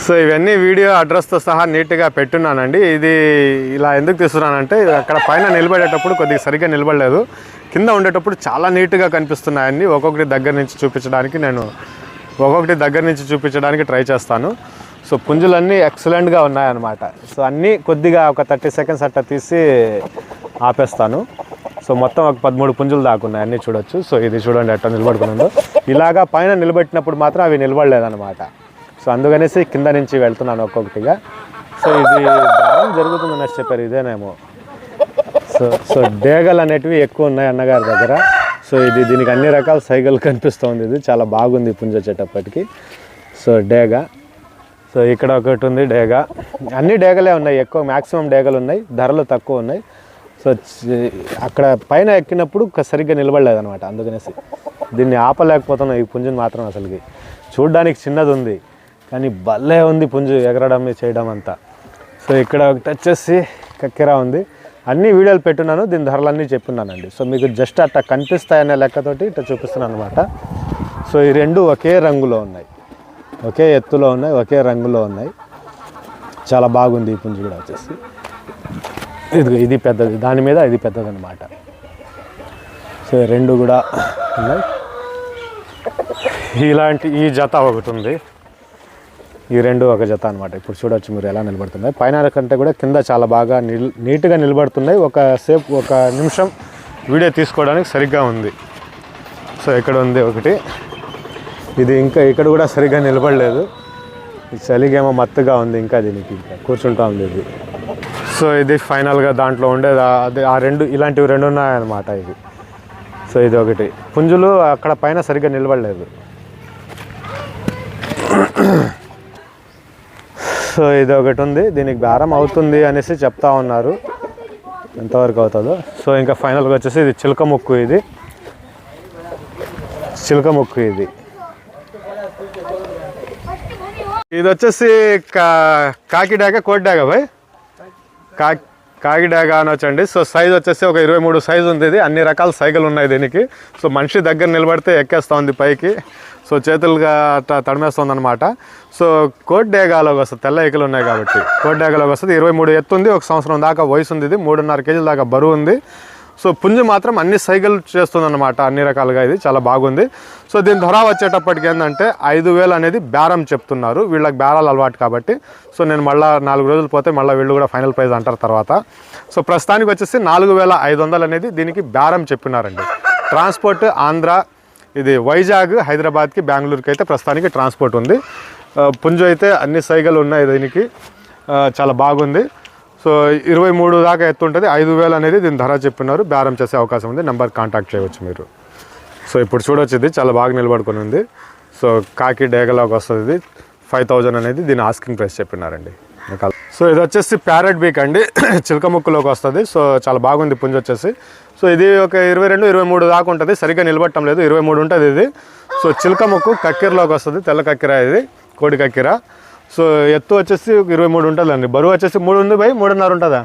So ఇవన్నీ video అడ్రస్తో సహా నీట్గా పెట్టున్నానండి. ఇది ఇలా ఎందుకు తీస్తున్నానంటే అక్కడ పైన నిలబడేటప్పుడు కొద్దిగా సరిగ్గా నిలబడలేదు, కింద ఉండేటప్పుడు చాలా నీట్గా కనిపిస్తున్నాయన్నీ. ఒక్కొక్కటి దగ్గర నుంచి చూపించడానికి ట్రై చేస్తాను. సో పుంజులన్నీ ఎక్సలెంట్గా ఉన్నాయన్నమాట. సో అన్నీ కొద్దిగా ఒక 30 సెకండ్స్ అట్లా తీసి ఆపేస్తాను. సో మొత్తం ఒక 13 పుంజులు దాకున్నాయి, అన్నీ చూడొచ్చు. సో ఇది చూడండి ఎట్లా నిలబడుకున్నాను. ఇలాగా పైన నిలబెట్టినప్పుడు మాత్రం అవి నిలబడలేదన్నమాట. సో అందుకనేసి కింద నుంచి వెళ్తున్నాను ఒక్కొక్కటిగా. సో ఇది దారం జరుగుతుందనేసి చెప్పారు, ఇదేనేమో. సో డేగలు అనేటివి ఎక్కువ ఉన్నాయి అన్నగారి దగ్గర. సో దీనికి అన్ని రకాల సైగలు కనిపిస్తుంది. ఇది చాలా బాగుంది పుంజు వచ్చేటప్పటికి. సో డేగ, సో ఇక్కడ ఒకటి ఉంది డేగ. అన్ని డేగలే ఉన్నాయి, ఎక్కువ మ్యాక్సిమం డేగలు ఉన్నాయి, ధరలు తక్కువ ఉన్నాయి. సో అక్కడ పైన ఎక్కినప్పుడు సరిగ్గా నిలబడలేదన్నమాట, అందుకనేసి దీన్ని ఆపలేకపోతున్నాం ఈ పుంజుని మాత్రం. అసలుకి చూడ్డానికి చిన్నది ఉంది కానీ భలే ఉంది పుంజు, ఎగరడం చేయడం అంతా. సో ఇక్కడ ఒకటి వచ్చేసి కక్కెర ఉంది. అన్ని వీడియోలు పెట్టున్నాను, దీని ధరలన్నీ చెప్పున్నానండి. సో మీకు జస్ట్ అట్లా కనిపిస్తాయనే లెక్కతోటి ఇట్లా చూపిస్తున్నాను అనమాట. సో ఈ రెండు ఒకే రంగులో ఉన్నాయి, ఒకే ఎత్తులో ఉన్నాయి, ఒకే రంగులో ఉన్నాయి. చాలా బాగుంది ఈ పుంజు కూడా వచ్చేసి. ఇది పెద్దది, దాని మీద ఇది పెద్దది అనమాట. సో రెండు కూడా ఉన్నాయి. ఈ జత ఒకటి ఉంది, ఈ రెండు ఒక జత అనమాట. ఇప్పుడు చూడవచ్చు మీరు ఎలా నిలబడుతున్నాయి. పైన కంటే కూడా కింద చాలా బాగా నీట్గా నిలబడుతున్నాయి. ఒక నిమిషం వీడియో తీసుకోవడానికి సరిగ్గా ఉంది. సో ఇక్కడ ఉంది ఒకటి, ఇది ఇంకా ఇక్కడ కూడా సరిగ్గా నిలబడలేదు. చలిగేమో మత్తుగా ఉంది, ఇంకా దీనికి ఇంకా కూర్చుంటా ఉంది ఇది. సో ఇది ఫైనల్గా దాంట్లో ఉండేది అదే. ఆ రెండు ఇలాంటివి రెండు ఉన్నాయన్నమాట ఇది. సో ఇది ఒకటి. పుంజులు అక్కడ పైన సరిగ్గా నిలబడలేదు. సో ఇది ఒకటి ఉంది, దీనికి బేరం అవుతుంది అనేసి చెప్తా ఉన్నారు, ఎంతవరకు అవుతుందో. సో ఇంకా ఫైనల్గా వచ్చేసి ఇది చిలక ముక్కు. ఇది వచ్చేసి కాకిడాక కోడ్డాక భాయ్, కాకిడాక అనొచ్చండి. సో సైజ్ వచ్చేసి ఒక 23 సైజు ఉంది. ఇది అన్ని రకాల సైకిల్ ఉన్నాయి దీనికి. సో మనిషి దగ్గర నిలబడితే ఎక్కేస్తూ ఉంది పైకి. సో చేతులుగా అట్లా తడిమేస్తుంది అనమాట. సో కోట్ డేగాలోకి వస్తుంది, తెల్ల ఈకలు ఉన్నాయి కాబట్టి కోట్ డేగాలోకి వస్తుంది. 23 ఎత్తు ఉంది, 1 సంవత్సరం దాకా వయసు ఉంది. ఇది 3.5 కేజీల దాకా బరువు ఉంది. సో పుంజు మాత్రం అన్ని సైకిల్ చేస్తుందన్నమాట, అన్ని రకాలుగా. ఇది చాలా బాగుంది. సో దీని ధర వచ్చేటప్పటికి ఏంటంటే 5,000 అనేది బేరం చెప్తున్నారు. వీళ్ళకి బేరాలు అలవాటు కాబట్టి. సో నేను మళ్ళీ 4 రోజులు పోతే మళ్ళీ వీళ్ళు కూడా ఫైనల్ ప్రైజ్ అంటారు తర్వాత. సో ప్రస్తుతానికి వచ్చేసి 4,500 అనేది దీనికి బేరం చెప్పినారండి. ట్రాన్స్పోర్ట్ ఆంధ్ర, ఇది వైజాగ్, హైదరాబాద్కి, బెంగళూరుకి అయితే ప్రస్తుతానికి ట్రాన్స్పోర్ట్ ఉంది. పుంజు అయితే అన్ని సైకిల్ ఉన్నాయి దీనికి, చాలా బాగుంది. సో 23 దాకా ఎత్తుంటుంది. 5,000 అనేది దీని ధర చెప్పినారు. బేరం చేసే అవకాశం ఉంది, నెంబర్ కాంటాక్ట్ చేయవచ్చు మీరు. సో ఇప్పుడు చూడొచ్చు, ఇది చాలా బాగా నిలబడుకుని ఉంది. సో కాకి డేగలాగా వస్తుంది. ఇది 5,000 అనేది దీని ఆస్కింగ్ ప్రైస్ చెప్పినారండి. సో ఇది వచ్చేసి ప్యారెట్ బీక్ అండి, చిలక ముక్కులోకి వస్తుంది. సో చాలా బాగుంది పుంజు వచ్చేసి. సో ఇది ఒక 22-23 దాకా ఉంటుంది, సరిగ్గా నిలబట్టడం లేదు, 23 ఉంటుంది ఇది. సో చిలక ముక్కు కక్కెరలోకి వస్తుంది, తెల్ల కక్కెర, ఇది కోడి కక్కెర. సో ఎత్తు వచ్చేసి 23 ఉంటుందండి. బరువు వచ్చేసి 3 ఉంది బై, 3.5 ఉంటుందా,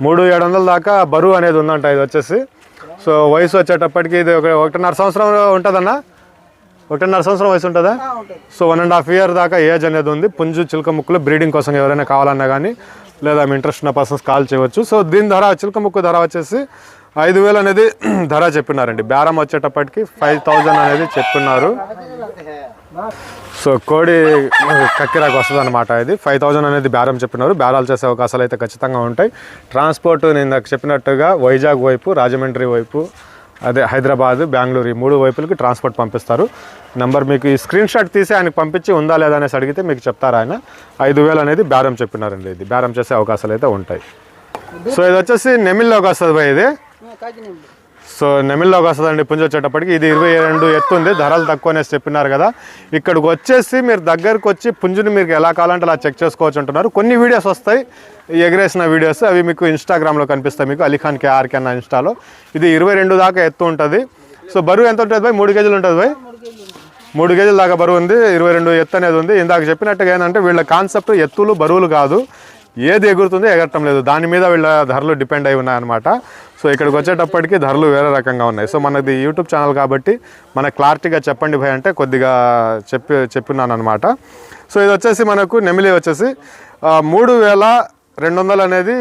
3,700 దాకా బరువు అనేది ఉందంట ఇది వచ్చేసి. సో వయసు వచ్చేటప్పటికి ఇది 1.5 సంవత్సరం ఉంటుందన్నా, 1.5 సంవత్సరం వయసు ఉంటుందా. సో 1.5 ఇయర్ దాకా ఏజ్ అనేది ఉంది. పుంజు చిలక ముక్కులు బ్రీడింగ్ కోసం ఎవరైనా కావాలన్నా కానీ, లేదా మీ ఇంట్రెస్ట్ ఉన్న పర్సన్స్ కాల్ చేయవచ్చు. సో దీని ధర, చిలక ముక్కు ధర వచ్చేసి 5,000 అనేది ధర చెప్పినారండి. బేరం వచ్చేటప్పటికి 5,000 అనేది చెప్పినారు. సో కోడి కక్కిరాకు వస్తుంది అనమాట. ఇది 5,000 అనేది బేరం చెప్పినారు. బేరాలు చేసే అవకాశాలు అయితే ఖచ్చితంగా ఉంటాయి. ట్రాన్స్పోర్ట్ నేను నాకు చెప్పినట్టుగా వైజాగ్ వైపు, రాజమండ్రి వైపు, అదే హైదరాబాద్, బెంగళూరు, ఈ 3 వైపులకి ట్రాన్స్పోర్ట్ పంపిస్తారు. నెంబర్ మీకు ఈ స్క్రీన్ షాట్ తీసి ఆయనకు పంపించి ఉందా లేదా అనేసి అడిగితే మీకు చెప్తారు ఆయన. 5,000 అనేది బేరం చెప్పినారండి. ఇది బేరం చేసే అవకాశాలు అయితే ఉంటాయి. సో ఇది వచ్చేసి నెమిల్లోకి వస్తుంది భయ్, ఇది సో నెమిల్లోకి వస్తుందండి పుంజు వచ్చేటప్పటికి. ఇది 22 ఎత్తు ఉంది, ధరలు తక్కువ అనేసి చెప్పినారు కదా. ఇక్కడికి వచ్చేసి మీరు దగ్గరకు వచ్చి పుంజుని మీకు ఎలా కావాలంటే అలా చెక్ చేసుకోవచ్చు అంటున్నారు. కొన్ని వీడియోస్ వస్తాయి ఎగరేసిన వీడియోస్, అవి మీకు ఇన్స్టాగ్రామ్లో కనిపిస్తాయి, మీకు అలీఖాన్ కేఆర్కే అన్న ఇన్స్టాలో. ఇది 22 దాకా ఎత్తు ఉంటుంది. సో బరువు ఎంత ఉంటుంది భయ్, 3 కేజీలు ఉంటుంది భయ్, 3 కేజీల దాకా బరువు ఉంది. 22 ఎత్తు అనేది ఉంది. ఇందాక చెప్పినట్టుగా ఏంటంటే వీళ్ళ కాన్సెప్ట్ ఎత్తులు బరువులు కాదు, ఏది ఎగురుతుంది ఎగరటం లేదు, దాని మీద వీళ్ళ ధరలు డిపెండ్ అయి ఉన్నాయన్నమాట. సో ఇక్కడికి వచ్చేటప్పటికి ధరలు వేరే రకంగా ఉన్నాయి. సో మనది యూట్యూబ్ ఛానల్ కాబట్టి మనకు క్లారిటీగా చెప్పండి భయ్ అంటే కొద్దిగా చెప్పినాను అనమాట. సో ఇది వచ్చేసి మనకు నెమిలి వచ్చేసి 3200 అనేది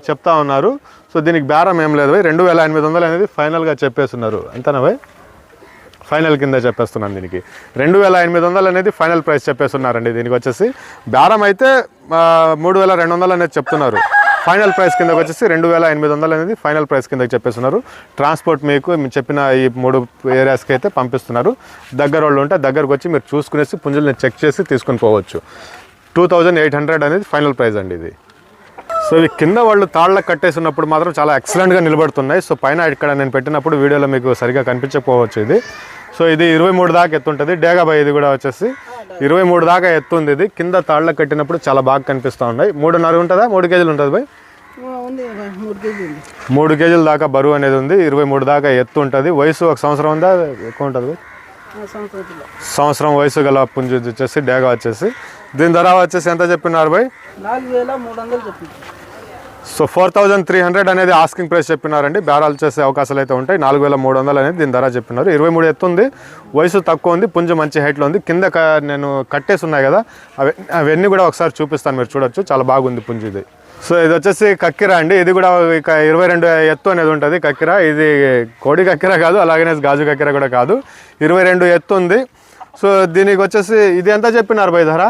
చెప్తా ఉన్నారు. సో దీనికి బేరం ఏం లేదు భయ్, 2800 అనేది ఫైనల్గా చెప్పేస్తున్నారు. అంతేనా భయ్? ఫైనల్ కింద చెప్పేస్తున్నాను దీనికి 2800 అనేది ఫైనల్ ప్రైస్ చెప్పేస్తున్నారండి. దీనికి వచ్చేసి బేరం అయితే 3200 అనేది చెప్తున్నారు. ఫైనల్ ప్రైస్ కిందకి వచ్చేసి 2800 అనేది ఫైనల్ ప్రైస్ కిందకి చెప్పేస్తున్నారు. ట్రాన్స్పోర్ట్ మీకు చెప్పిన ఈ 3 ఏరియాస్కి అయితే పంపిస్తున్నారు. దగ్గర వాళ్ళు ఉంటే దగ్గరకు వచ్చి మీరు చూసుకునేసి పుంజుల్ని చెక్ చేసి తీసుకుని పోవచ్చు. 2800 అనేది ఫైనల్ ప్రైస్ అండి ఇది. సో ఇవి కింద వాళ్ళు తాళ్ళకు కట్టేసినప్పుడు మాత్రం చాలా ఎక్సలెంట్గా నిలబడుతున్నాయి. సో పైన ఇక్కడ నేను పెట్టినప్పుడు వీడియోలో మీకు సరిగా కనిపించకపోవచ్చు ఇది. సో ఇది 23 దాకా ఎత్తుంటుంది. డేగాబాయ్ ఇది కూడా వచ్చేసి 23 దాకా ఎత్తుంది. ఇది కింద తాళ్ళకు కట్టినప్పుడు చాలా బాగా కనిపిస్తూ ఉన్నాయి. 3.5 ఉంటుందా, 3 కేజీలు ఉంటుంది బాయ్? 3 కేజీల దాకా బరువు అనేది ఉంది. 23 దాకా ఎత్తు ఉంటుంది. వయసు 1 సంవత్సరం ఉందా, ఎక్కువ ఉంటుంది బాయ్? సంవత్సరం వయసు గల పుంజు వచ్చేసి డేగా వచ్చేసి. దీని ధర వచ్చేసి ఎంత చెప్పినారు బాయ్? 4300 చెప్పింది. సో 4300 అనేది ఆస్కింగ్ ప్రైస్ చెప్పినారండి. బేరాలు చేసే అవకాశాలు అయితే ఉంటాయి. 4300 అనేది దీని ధర చెప్పినారు. 23 ఎత్తుంది, వయసు తక్కువ ఉంది, పుంజు మంచి హైట్లో ఉంది. కింద నేను కట్టేసి ఉన్నాయి కదా, అవన్నీ కూడా ఒకసారి చూపిస్తాను, మీరు చూడొచ్చు. చాలా బాగుంది పుంజు ఇది. సో ఇది వచ్చేసి కక్కిర అండి. ఇది కూడా ఇక 22 ఎత్తు అనేది ఉంటుంది కక్కిర. ఇది కోడి కక్కిర కాదు, అలాగనే గాజు కక్కిర కూడా కాదు, 22 ఎత్తు ఉంది. సో దీనికి వచ్చేసి ఇది ఎంత చెప్పినారు బై ధర?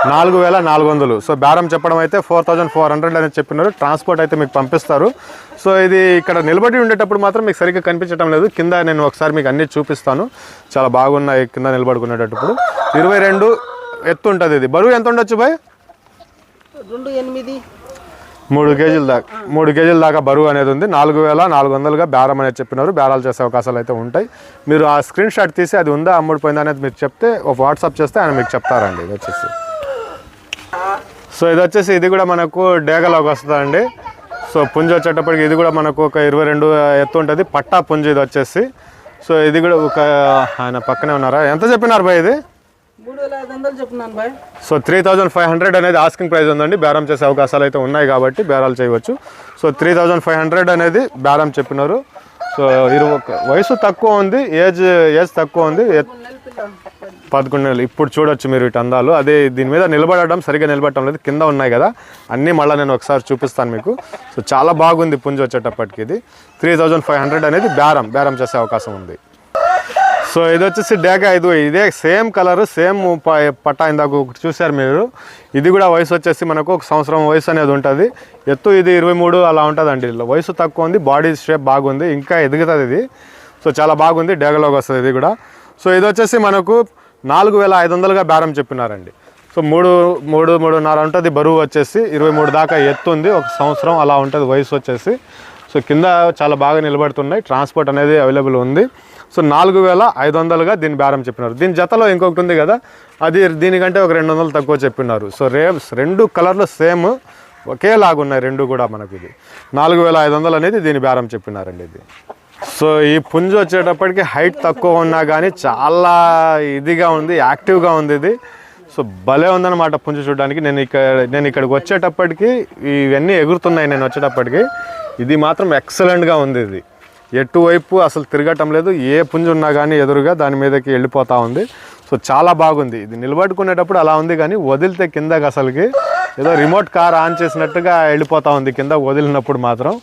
4400. సో బేరం చెప్పడం అయితే 4400 అనేది చెప్పినారు. ట్రాన్స్పోర్ట్ అయితే మీకు పంపిస్తారు. సో ఇది ఇక్కడ నిలబడి ఉండేటప్పుడు మాత్రం మీకు సరిగ్గా కనిపించడం లేదు. కింద నేను ఒకసారి మీకు అన్నీ చూపిస్తాను. చాలా బాగున్నాయి కింద నిలబడుకునేటప్పుడు. 22 ఎత్తు ఉంటుంది. ఇది బరువు ఎంత ఉండొచ్చు బాయ్? 3 కేజీల దాకా 3 కేజీల దాకా బరువు అనేది ఉంది. 4400గా బేరం అనేది చెప్పినారు. బేరాలు చేసే అవకాశాలు అయితే ఉంటాయి. మీరు ఆ స్క్రీన్ షాట్ తీసి అది ఉందా అమ్ముడిపోయిందా అనేది మీరు చెప్తే ఒక వాట్సాప్ చేస్తే ఆయన మీకు చెప్తారండి. ఇది వచ్చేసి సో ఇది వచ్చేసి ఇది కూడా మనకు డేగలోకి వస్తుందండి. సో పుంజు వచ్చేటప్పటికి ఇది కూడా మనకు ఒక 22 ఎత్తు ఉంటుంది. పట్టా పుంజు ఇది వచ్చేసి. సో ఇది కూడా ఒక ఆయన పక్కనే ఉన్నారా, ఎంత చెప్పినారు బాయ్ ఇది? 3500 చెప్తున్నాను బాయ్. సో 3500 అనేది ఆస్కింగ్ ప్రైస్ ఉందండి. బేరం చేసే అవకాశాలు అయితే ఉన్నాయి కాబట్టి బేరాలు చేయవచ్చు. సో 3500 అనేది బేరం చెప్పినారు. సో వయసు తక్కువ ఉంది, ఏజ్ తక్కువ ఉంది, 11 నెలలు. ఇప్పుడు చూడొచ్చు మీరు ఇటు అందాలు. అదే దీని మీద నిలబడడం సరిగ్గా నిలబడటం లేదు, కింద ఉన్నాయి కదా అన్నీ. మళ్ళీ నేను ఒకసారి చూపిస్తాను మీకు. సో చాలా బాగుంది పుంజు వచ్చేటప్పటికి. ఇది 3500 అనేది బేరం చేసే అవకాశం ఉంది. సో ఇది వచ్చేసి డేగా. ఇదే సేమ్ కలర్, సేమ్ పట్టా ఇందాక చూశారు మీరు. ఇది కూడా వయసు వచ్చేసి మనకు 1 సంవత్సరం వయసు అనేది ఉంటుంది. ఎత్తు ఇది 23 అలా ఉంటుందండి. వయసు తక్కువ ఉంది, బాడీ షేప్ బాగుంది, ఇంకా ఎదుగుతుంది ఇది. సో చాలా బాగుంది, డేగలోకి వస్తుంది ఇది కూడా. సో ఇది వచ్చేసి మనకు 4500గా బేరం చెప్పినారండి. సో 3.5 ఉంటుంది బరువు వచ్చేసి. 23 దాకా ఎత్తు ఉంది, 1 సంవత్సరం అలా ఉంటుంది వయసు వచ్చేసి. సో కింద చాలా బాగా నిలబడుతున్నాయి. ట్రాన్స్పోర్ట్ అనేది అవైలబుల్ ఉంది. సో 4500గా దీని బేరం చెప్పినారు. దీని జతలో ఇంకొకటి ఉంది కదా, అది దీనికంటే ఒక 200 తక్కువ చెప్పినారు. సో 2 కలర్లు సేమ్ ఒకేలాగున్నాయి 2 కూడా మనకు. ఇది 4500 అనేది దీని బేరం చెప్పినారండి ఇది. సో ఈ పుంజు వచ్చేటప్పటికి హైట్ తక్కువ ఉన్నా కానీ చాలా ఇదిగా ఉంది, యాక్టివ్గా ఉంది ఇది. సో భలే ఉందన్నమాట పుంజు చూడడానికి. నేను ఇక్కడికి వచ్చేటప్పటికి ఇవన్నీ ఎగురుతున్నాయి. నేను వచ్చేటప్పటికి ఇది మాత్రం ఎక్సలెంట్గా ఉంది. ఇది ఎటువైపు అసలు తిరగటం లేదు. ఏ పుంజు ఉన్నా కానీ ఎదురుగా దాని మీదకి వెళ్ళిపోతూ ఉంది. సో చాలా బాగుంది. ఇది నిలబడుకునేటప్పుడు అలా ఉంది, కానీ వదిలితే కిందకి అసలుకి ఏదో రిమోట్ కార్ ఆన్ చేసినట్టుగా వెళ్ళిపోతూ ఉంది. కింద వదిలినప్పుడు మాత్రం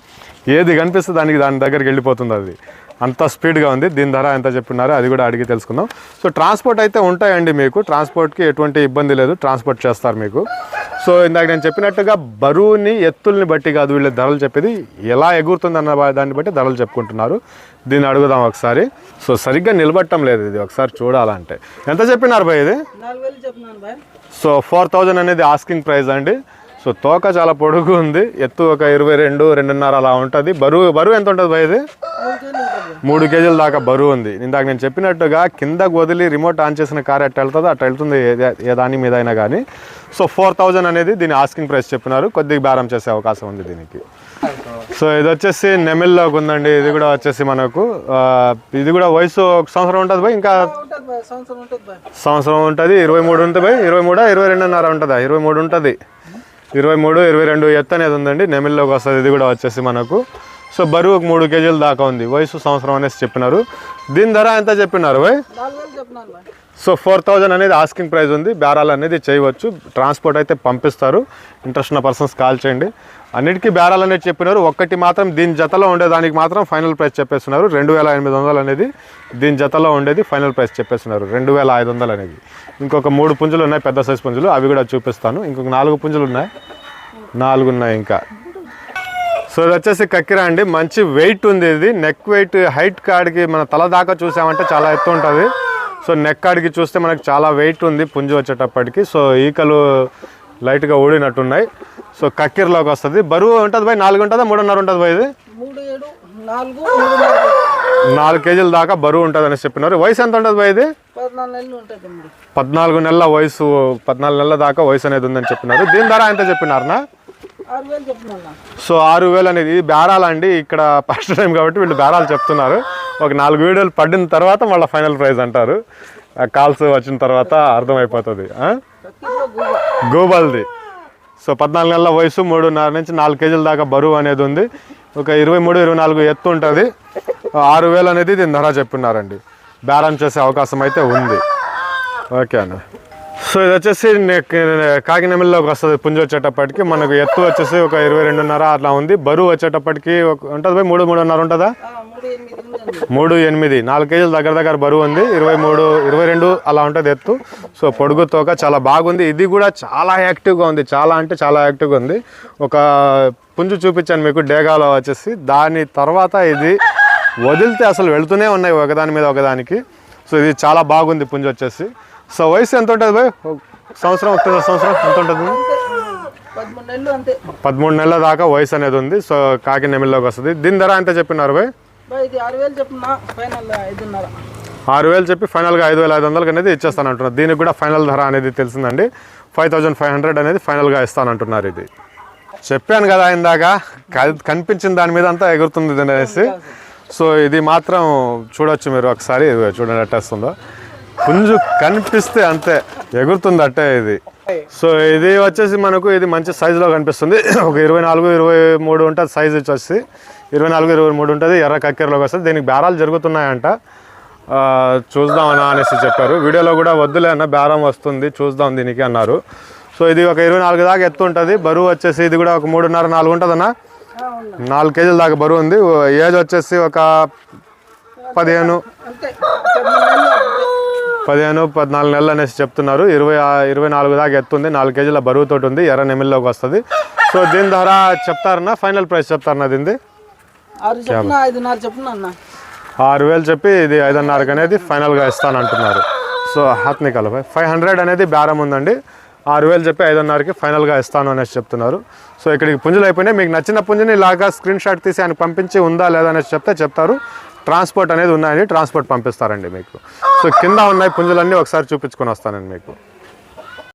ఏది కనిపిస్తే దాని దగ్గరికి వెళ్ళిపోతుంది. అది అంత స్పీడ్గా ఉంది. దీని ధర ఎంత చెప్పినారో అది కూడా అడిగి తెలుసుకుందాం. సో ట్రాన్స్పోర్ట్ అయితే ఉంటాయండి మీకు. ట్రాన్స్పోర్ట్కి ఎటువంటి ఇబ్బంది లేదు, ట్రాన్స్పోర్ట్ చేస్తారు మీకు. సో ఇందాక నేను చెప్పినట్టుగా బరువుని ఎత్తుల్ని బట్టి కాదు వీళ్ళు ధరలు చెప్పేది, ఎలా ఎగురుతుంది అన్న దాన్ని బట్టి ధరలు చెప్పుకుంటున్నారు. దీన్ని అడుగుదాం ఒకసారి. సో సరిగ్గా నిలబట్టం లేదు ఇది, ఒకసారి చూడాలంటే. ఎంత చెప్పినారు బాయ్ ఇది? 4000 చెప్తున్నాను బాయ్. సో 4000 అనేది ఆస్కింగ్ ప్రైస్ అండి. సో తోక చాలా పొడుగు ఉంది, ఎత్తు ఒక 22.5 అలా ఉంటుంది. బరువు ఎంత ఉంటుంది బాయ్ ఇది? 3 కేజీల దాకా బరువు ఉంది. ఇందాక నేను చెప్పినట్టుగా కిందకు వదిలి రిమోట్ ఆన్ చేసిన కార్ ఎట్లా వెళ్తుందో అట్లా వెళ్తుంది ఏ దాని మీద అయినా కానీ. సో 4000 అనేది దీని ఆస్కింగ్ ప్రైస్ చెప్పినారు. కొద్దిగా బేరం చేసే అవకాశం ఉంది దీనికి. సో ఇది వచ్చేసి నెమిల్లోకి ఉందండి. ఇది కూడా వచ్చేసి మనకు ఇది కూడా వయసు 1 సంవత్సరం ఉంటుంది బాయ్. ఇంకా బాయ్ సంవత్సరం ఉంటుంది బాయ్. సంవత్సరం ఉంటుంది. 23 ఉంటుంది బాయ్. 23 22.5 ఉంటుందా? 23 ఉంటుంది. 23 22 ఎత్తు అనేది ఉందండి. నెమిల్లోకి వస్తుంది. ఇది కూడా వచ్చేసి మనకు సో బరువు 3 కేజీల దాకా ఉంది. వయసు సంవత్సరం అనేసి చెప్పినారు. దీని ధర ఎంత చెప్పినారు బాయ్? 4,000 చెప్తున్నాను బాయ్. సో 4,000 అనేది ఆస్కింగ్ ప్రైస్ ఉంది. బేరాలు అనేది చేయవచ్చు. ట్రాన్స్పోర్ట్ అయితే పంపిస్తారు. ఇంట్రెస్ట్ ఉన్న పర్సన్స్ కాల్ చేయండి. అన్నిటికీ బేరాలు అనేది చెప్పినారు. ఒక్కటి మాత్రం దీని జతలో ఉండేదానికి మాత్రం ఫైనల్ ప్రైస్ చెప్పేస్తున్నారు. 2,800 అనేది దీని జతలో ఉండేది ఫైనల్ ప్రైస్ చెప్పేస్తున్నారు. 2,500 అనేది. ఇంకొక 3 పుంజులు ఉన్నాయి, పెద్ద సైజ్ పుంజులు, అవి కూడా చూపిస్తాను. ఇంకొక 4 పుంజులు ఉన్నాయి, 4 ఉన్నాయి ఇంకా. సో ఇది వచ్చేసి కక్కిరా అండి. మంచి వెయిట్ ఉంది. ఇది నెక్ వెయిట్ హైట్ కాడికి మన తల దాకా చూసామంటే చాలా ఎత్తు ఉంటుంది. సో నెక్ కాడికి చూస్తే మనకు చాలా వెయిట్ ఉంది పుంజు వచ్చేటప్పటికి. సో ఈకలు లైట్గా ఊడినట్టున్నాయి. సో కక్కిరలోకి వస్తుంది. బరువు ఉంటుంది బాయ్ 4 ఉంటుందా 3.5 ఉంటుంది బాయ్? ఇది 3, 7, 4, 3.5 4 కేజీల దాకా బరువు ఉంటుంది అని చెప్పినారు. వయసు ఎంత ఉంటుంది బాయ్? ఇది 14 నెలలు ఉంటాయి తమ్ముడు. 14 నెలల వయసు, 14 నెలల దాకా వయసు అనేది ఉందని చెప్పినారు. దీని ధర ఎంత చెప్పినారనా? 6,000 చెప్తున్నా. సో 6,000 అనేది బేరాలండి. ఇక్కడ ఫస్ట్ టైం కాబట్టి వీళ్ళు బేరాలు చెప్తున్నారు. ఒక 4 వీడియోలు పడిన తర్వాత మళ్ళీ ఫైనల్ ప్రైస్ అంటారు. కాల్స్ వచ్చిన తర్వాత అర్థమైపోతుంది. కక్కిలో గూబ. గోబల్ది. సో 14 నెలల వయసు, 3.5 నుంచి 4 కేజీల దాకా బరువు అనేది ఉంది. ఒక 23, 24 ఎత్తు ఉంటుంది. 6,000 అనేది దీని ధర చెప్తున్నారండి. బేరం చేసే అవకాశం అయితే ఉంది. ఓకే అన్న. సో ఇది వచ్చేసి కాకినెమిల్లోకి వస్తుంది. పుంజు వచ్చేటప్పటికి మనకు ఎత్తు వచ్చేసి ఒక 22.5 అట్లా ఉంది. బరువు వచ్చేటప్పటికి ఉంటుంది 3, 3.5 ఉంటుందా? 3, 8, 4 కేజీలు దగ్గర బరువు ఉంది. 23, 22 అలా ఉంటుంది ఎత్తు. సో పొడుగు తోక చాలా బాగుంది. ఇది కూడా చాలా యాక్టివ్గా ఉంది. చాలా అంటే చాలా యాక్టివ్గా ఉంది. ఒక పుంజు చూపించాను మీకు డేగాలో వచ్చేసి. దాని తర్వాత ఇది వదిలితే అసలు వెళుతూనే ఉన్నాయి ఒకదాని మీద ఒకదానికి. సో ఇది చాలా బాగుంది పుంజు వచ్చేసి. సో వయసు ఎంత ఉంటుంది బాయ్? సంవత్సరం ఎంత ఉంటుంది? 13 నెలలు అంతే. 13 నెలల దాకా వయసు అనేది ఉంది. సో కాకినెమిల్లోకి వస్తుంది. దీని ధర ఎంత చెప్పినారు బాయ్? ఇది 6,000 చెప్తున్నా. ఫైనల్ 5,500. 6,000 చెప్పి ఫైనల్గా 5,500 అనేది ఇచ్చేస్తానంటున్నారు. దీనికి కూడా ఫైనల్ ధర అనేది తెలిసిందండి. 5,500 అనేది ఫైనల్గా ఇస్తానంటున్నారు. ఇది చెప్పాను కదా ఇందాక, కనిపించిన దాని మీద అంతా ఎగురుతుంది ఇది అనేసి. సో ఇది మాత్రం చూడొచ్చు మీరు ఒకసారి. చూడండి ఎట్టేస్తుందో. పుంజు కనిపిస్తే అంతే ఎగురుతుంది అట్టే ఇది. సో ఇది వచ్చేసి మనకు ఇది మంచి సైజులో కనిపిస్తుంది. ఒక 24, 23 ఉంటుంది సైజ్ వచ్చేసి. 24, 23 ఉంటుంది. ఎర్ర కక్కెరలోకి వస్తుంది. దీనికి బేరాలు జరుగుతున్నాయంట. చూద్దామన్నా అనేసి చెప్పారు. వీడియోలో కూడా వద్దులే అన్న బేరం వస్తుంది చూద్దాం దీనికి అన్నారు. సో ఇది ఒక 24 దాకా ఎత్తు ఉంటుంది. బరువు వచ్చేసి ఇది కూడా ఒక 3.5, 4 ఉంటుందన్నా. 4 కేజీల దాకా బరువు ఉంది. ఏజ్ వచ్చేసి ఒక 15, 14 నెలలు అనేసి చెప్తున్నారు. 24 దాకా ఎత్తుంది. 4 కేజీల బరువుతోటి ఉంది. ఎర్ర నెమిల్లోకి వస్తుంది. సో దీని ధర చెప్తారన్నా? ఫైనల్ ప్రైస్ చెప్తారన్నా దీనిది? 6,000 చెప్పి ఇది 5,500 అనేది ఫైనల్గా ఇస్తానంటున్నారు. సో హాత్ని కలపై 500 అనేది బేరం ఉందండి. 6,000 చెప్పి 5,500కి ఫైనల్గా ఇస్తాను అనేసి చెప్తున్నారు. సో ఇక్కడికి పుంజులు అయిపోయినాయి. మీకు నచ్చిన పుంజుని ఇలాగా స్క్రీన్ షాట్ తీసి ఆయన పంపించి ఉందా లేదా అనేసి చెప్తారు. ట్రాన్స్పోర్ట్ అనేది ఉన్నాయని ట్రాన్స్పోర్ట్ పంపిస్తారండి మీకు. సో కింద ఉన్నాయి పుంజులన్నీ ఒకసారి చూపించుకొని వస్తానండి మీకు.